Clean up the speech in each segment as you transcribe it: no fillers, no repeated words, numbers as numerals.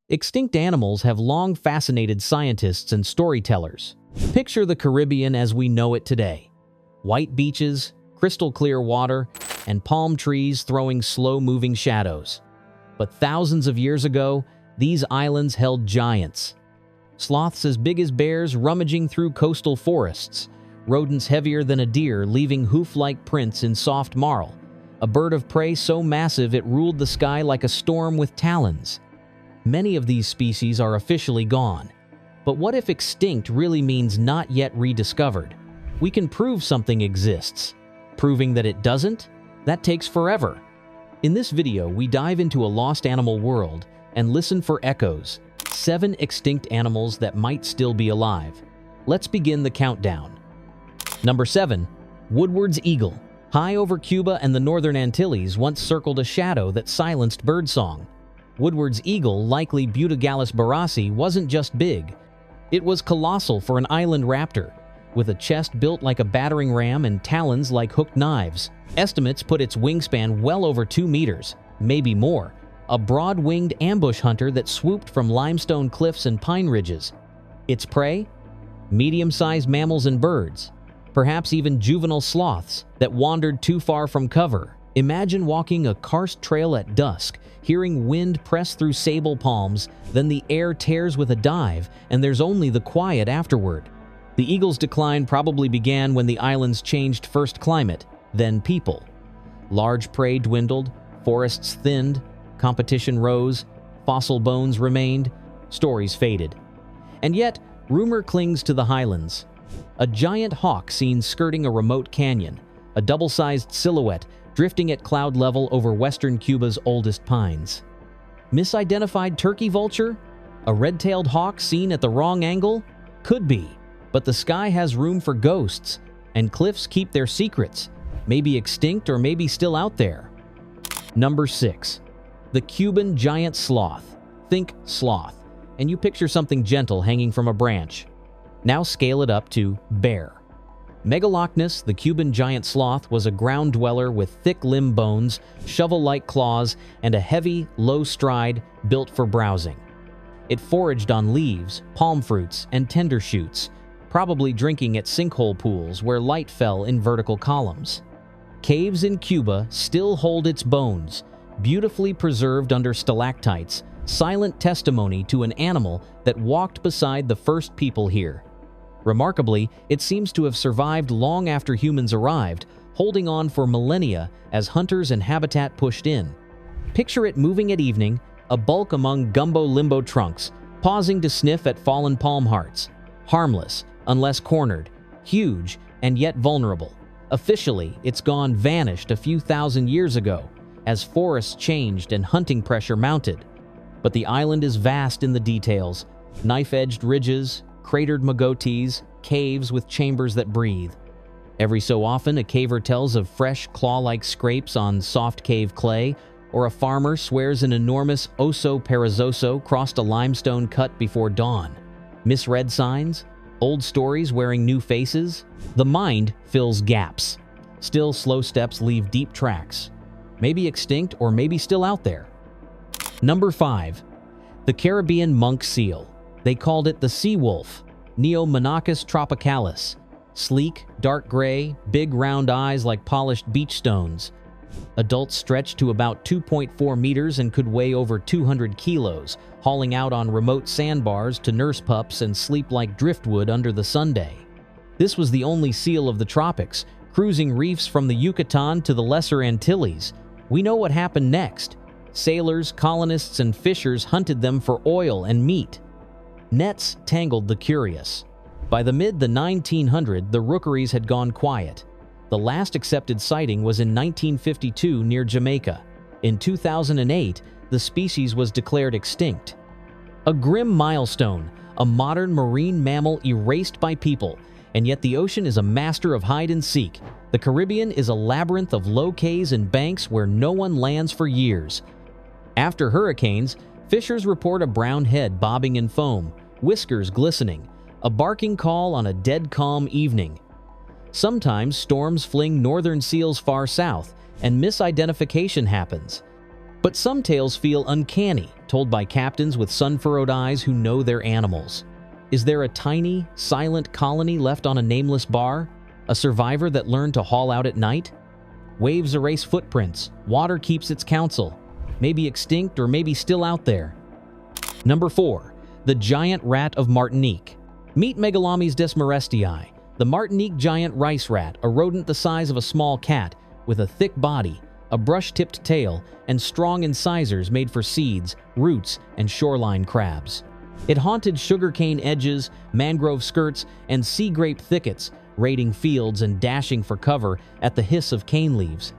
Extinct animals have long fascinated scientists and storytellers. Picture the Caribbean as we know it today. White beaches, crystal clear water, and palm trees throwing slow-moving shadows. But thousands of years ago, these islands held giants. Sloths as big as bears rummaging through coastal forests, rodents heavier than a deer leaving hoof-like prints in soft marl, a bird of prey so massive it ruled the sky like a storm with talons. Many of these species are officially gone. But what if extinct really means not yet rediscovered? We can prove something exists. Proving that it doesn't? That takes forever. In this video, we dive into a lost animal world and listen for echoes. 7 extinct animals that might still be alive. Let's begin the countdown. Number 7. Woodward's eagle. High over Cuba and the Northern Antilles once circled a shadow that silenced birdsong. Woodward's eagle, likely Butygalis barrasi, wasn't just big. It was colossal for an island raptor, with a chest built like a battering ram and talons like hooked knives. Estimates put its wingspan well over 2 meters, maybe more. A broad-winged ambush hunter that swooped from limestone cliffs and pine ridges. Its prey? Medium-sized mammals and birds. Perhaps even juvenile sloths that wandered too far from cover. Imagine walking a karst trail at dusk, hearing wind press through sable palms, then the air tears with a dive, and there's only the quiet afterward. The eagle's decline probably began when the islands changed first climate, then people. Large prey dwindled, forests thinned, competition rose, fossil bones remained, stories faded. And yet, rumor clings to the highlands. A giant hawk seen skirting a remote canyon, a double-sized silhouette drifting at cloud level over western Cuba's oldest pines. Misidentified turkey vulture? A red-tailed hawk seen at the wrong angle? Could be, but the sky has room for ghosts, and cliffs keep their secrets, maybe extinct or maybe still out there. Number 6. The Cuban giant sloth. Think sloth, and you picture something gentle hanging from a branch. Now scale it up to bear. Megalochnus, the Cuban giant sloth, was a ground dweller with thick limb bones, shovel-like claws, and a heavy, low stride built for browsing. It foraged on leaves, palm fruits, and tender shoots, probably drinking at sinkhole pools where light fell in vertical columns. Caves in Cuba still hold its bones, beautifully preserved under stalactites, silent testimony to an animal that walked beside the first people here. Remarkably, it seems to have survived long after humans arrived, holding on for millennia as hunters and habitat pushed in. Picture it moving at evening, a bulk among gumbo-limbo trunks, pausing to sniff at fallen palm hearts. Harmless, unless cornered, huge, and yet vulnerable. Officially, it's gone vanished a few thousand years ago, as forests changed and hunting pressure mounted. But the island is vast in the details: knife-edged ridges, cratered magotes, caves with chambers that breathe. Every so often, a caver tells of fresh claw-like scrapes on soft cave clay, or a farmer swears an enormous oso perezoso crossed a limestone cut before dawn. Misread signs? Old stories wearing new faces? The mind fills gaps. Still, slow steps leave deep tracks. Maybe extinct or maybe still out there. Number 5. The Caribbean monk seal. They called it the sea wolf, Neomonachus tropicalis. Sleek, dark gray, big round eyes like polished beach stones. Adults stretch to about 2.4 meters and could weigh over 200 kilos, hauling out on remote sandbars to nurse pups and sleep like driftwood under the sundae. This was the only seal of the tropics, cruising reefs from the Yucatan to the Lesser Antilles. We know what happened next. Sailors, colonists, and fishers hunted them for oil and meat. Nets tangled the curious. By the mid-1900s, the rookeries had gone quiet. The last accepted sighting was in 1952 near Jamaica. In 2008, the species was declared extinct. A grim milestone, a modern marine mammal erased by people, and yet the ocean is a master of hide and seek. The Caribbean is a labyrinth of low cays and banks where no one lands for years. After hurricanes, fishers report a brown head bobbing in foam, whiskers glistening, a barking call on a dead calm evening. Sometimes storms fling northern seals far south, and misidentification happens. But some tales feel uncanny, told by captains with sun-furrowed eyes who know their animals. Is there a tiny, silent colony left on a nameless bar? A survivor that learned to haul out at night? Waves erase footprints, water keeps its counsel. Maybe extinct or maybe still out there. Number 4. The giant rat of Martinique. Meet Megalomes desmarestii, the Martinique giant rice rat, a rodent the size of a small cat, with a thick body, a brush-tipped tail, and strong incisors made for seeds, roots, and shoreline crabs. It haunted sugarcane edges, mangrove skirts, and sea grape thickets, raiding fields and dashing for cover at the hiss of cane leaves.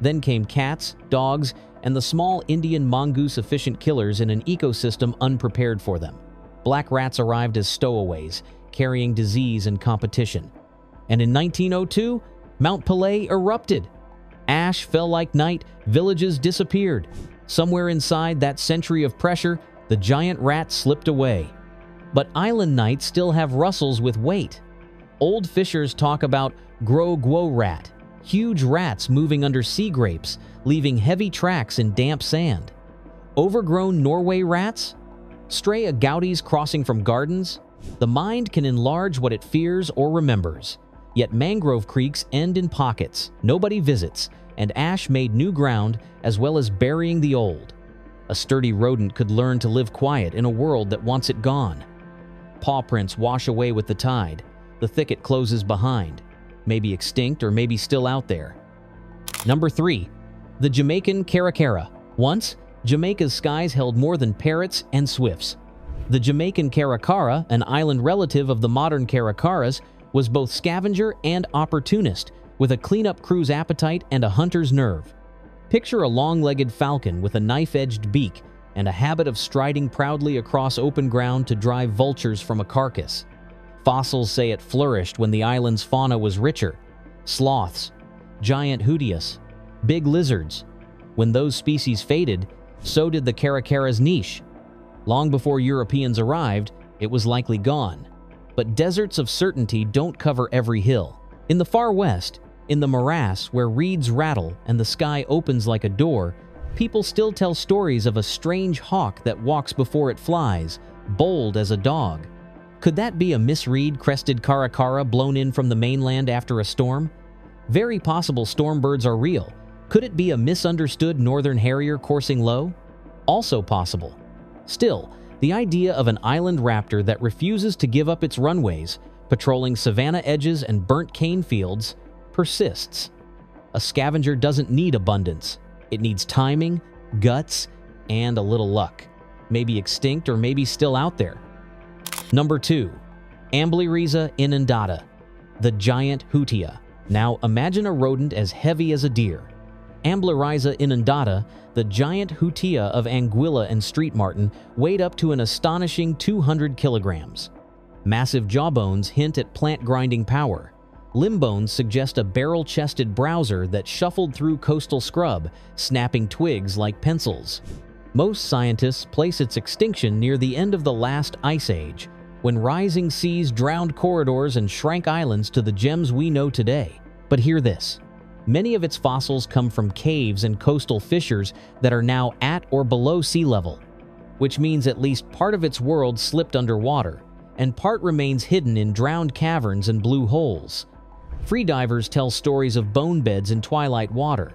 Then came cats, dogs, and the small Indian mongoose-efficient killers in an ecosystem unprepared for them. Black rats arrived as stowaways, carrying disease and competition. And in 1902, Mount Pelée erupted. Ash fell like night, villages disappeared. Somewhere inside that century of pressure, the giant rat slipped away. But island nights still have rustles with weight. Old fishers talk about gros rat, huge rats moving under sea grapes, leaving heavy tracks in damp sand. Overgrown Norway rats? Stray agoutis crossing from gardens? The mind can enlarge what it fears or remembers. Yet mangrove creeks end in pockets, nobody visits, and ash made new ground as well as burying the old. A sturdy rodent could learn to live quiet in a world that wants it gone. Paw prints wash away with the tide. The thicket closes behind. Maybe extinct or maybe still out there. Number 3. The Jamaican caracara. Once, Jamaica's skies held more than parrots and swifts. The Jamaican caracara, an island relative of the modern caracaras, was both scavenger and opportunist, with a cleanup crew's appetite and a hunter's nerve. Picture a long-legged falcon with a knife-edged beak and a habit of striding proudly across open ground to drive vultures from a carcass. Fossils say it flourished when the island's fauna was richer. Sloths, giant hootias, big lizards. When those species faded, so did the caracaras niche. Long before Europeans arrived, it was likely gone. But deserts of certainty don't cover every hill. In the far west, in the morass where reeds rattle and the sky opens like a door, people still tell stories of a strange hawk that walks before it flies, bold as a dog. Could that be a misread crested caracara blown in from the mainland after a storm? Very possible storm birds are real. Could it be a misunderstood northern harrier coursing low? Also possible. Still, the idea of an island raptor that refuses to give up its runways, patrolling savanna edges and burnt cane fields, persists. A scavenger doesn't need abundance. It needs timing, guts, and a little luck. Maybe extinct or maybe still out there. Number 2. Amblyriza inundata, the giant hootia. Now imagine a rodent as heavy as a deer. Amblyriza inundata, the giant hootia of Anguilla and street martin, weighed up to an astonishing 200 kilograms. Massive jawbones hint at plant-grinding power. Limb bones suggest a barrel-chested browser that shuffled through coastal scrub, snapping twigs like pencils. Most scientists place its extinction near the end of the last ice age, when rising seas drowned corridors and shrank islands to the gems we know today. But hear this. Many of its fossils come from caves and coastal fissures that are now at or below sea level, which means at least part of its world slipped underwater, and part remains hidden in drowned caverns and blue holes. Freedivers tell stories of bone beds in twilight water.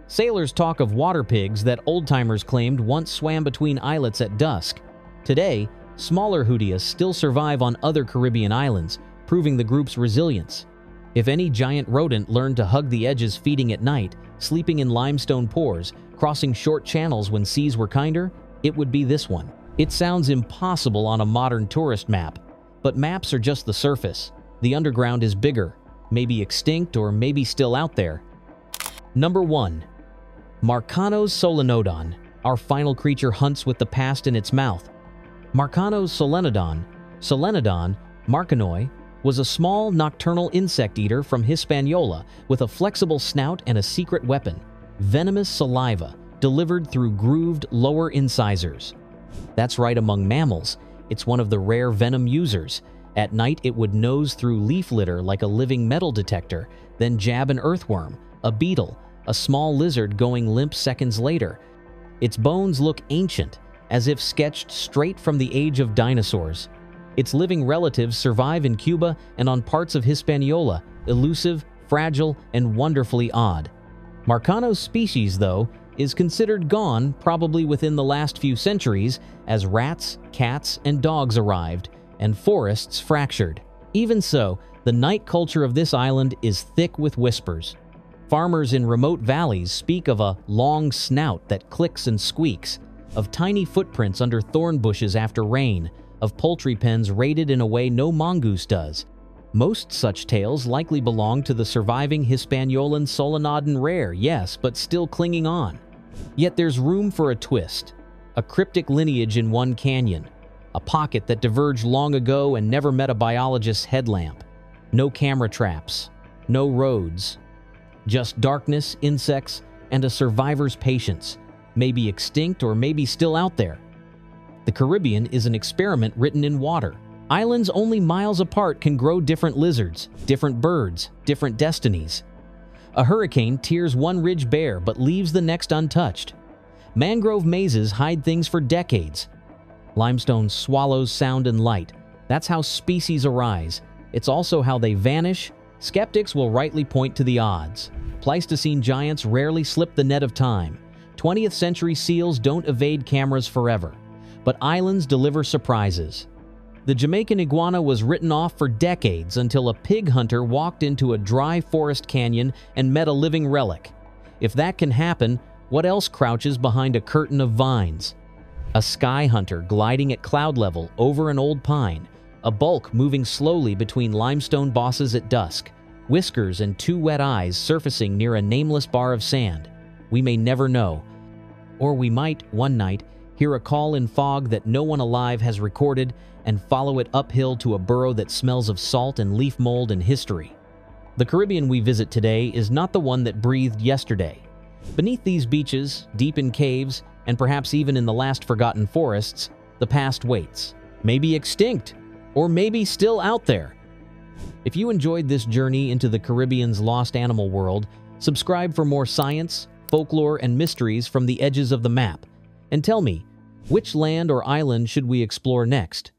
Sailors talk of water pigs that old-timers claimed once swam between islets at dusk. Today, smaller hoodias still survive on other Caribbean islands, proving the group's resilience. If any giant rodent learned to hug the edges feeding at night, sleeping in limestone pores, crossing short channels when seas were kinder, it would be this one. It sounds impossible on a modern tourist map, but maps are just the surface. The underground is bigger, maybe extinct or maybe still out there. Number 1. Marcano's solenodon. Our final creature hunts with the past in its mouth. Marcano's Solenodon, Marcanoi, was a small nocturnal insect eater from Hispaniola with a flexible snout and a secret weapon, venomous saliva, delivered through grooved lower incisors. That's right, among mammals, it's one of the rare venom users. At night, it would nose through leaf litter like a living metal detector, then jab an earthworm, a beetle, a small lizard going limp seconds later. Its bones look ancient, as if sketched straight from the age of dinosaurs. Its living relatives survive in Cuba and on parts of Hispaniola, elusive, fragile, and wonderfully odd. Marcano's species, though, is considered gone probably within the last few centuries as rats, cats, and dogs arrived, and forests fractured. Even so, the night culture of this island is thick with whispers. Farmers in remote valleys speak of a long snout that clicks and squeaks, of tiny footprints under thorn bushes after rain, of poultry pens raided in a way no mongoose does. Most such tales likely belong to the surviving Hispaniolan Solanadan rare, yes, but still clinging on. Yet there's room for a twist. A cryptic lineage in one canyon. A pocket that diverged long ago and never met a biologist's headlamp. No camera traps. No roads. Just darkness, insects, and a survivor's patience. Maybe extinct or maybe still out there. The Caribbean is an experiment written in water. Islands only miles apart can grow different lizards, different birds, different destinies. A hurricane tears one ridge bare but leaves the next untouched. Mangrove mazes hide things for decades. Limestone swallows sound and light. That's how species arise. It's also how they vanish. Skeptics will rightly point to the odds. Pleistocene giants rarely slip the net of time. 20th century seals don't evade cameras forever. But islands deliver surprises. The Jamaican iguana was written off for decades until a pig hunter walked into a dry forest canyon and met a living relic. If that can happen, what else crouches behind a curtain of vines? A sky hunter gliding at cloud level over an old pine, a bulk moving slowly between limestone bosses at dusk, whiskers and two wet eyes surfacing near a nameless bar of sand. We may never know. Or we might, one night, hear a call in fog that no one alive has recorded and follow it uphill to a burrow that smells of salt and leaf mold and history. The Caribbean we visit today is not the one that breathed yesterday. Beneath these beaches, deep in caves, and perhaps even in the last forgotten forests, the past waits. Maybe extinct, or maybe still out there. If you enjoyed this journey into the Caribbean's lost animal world, subscribe for more science, folklore, and mysteries from the edges of the map. And tell me, which land or island should we explore next?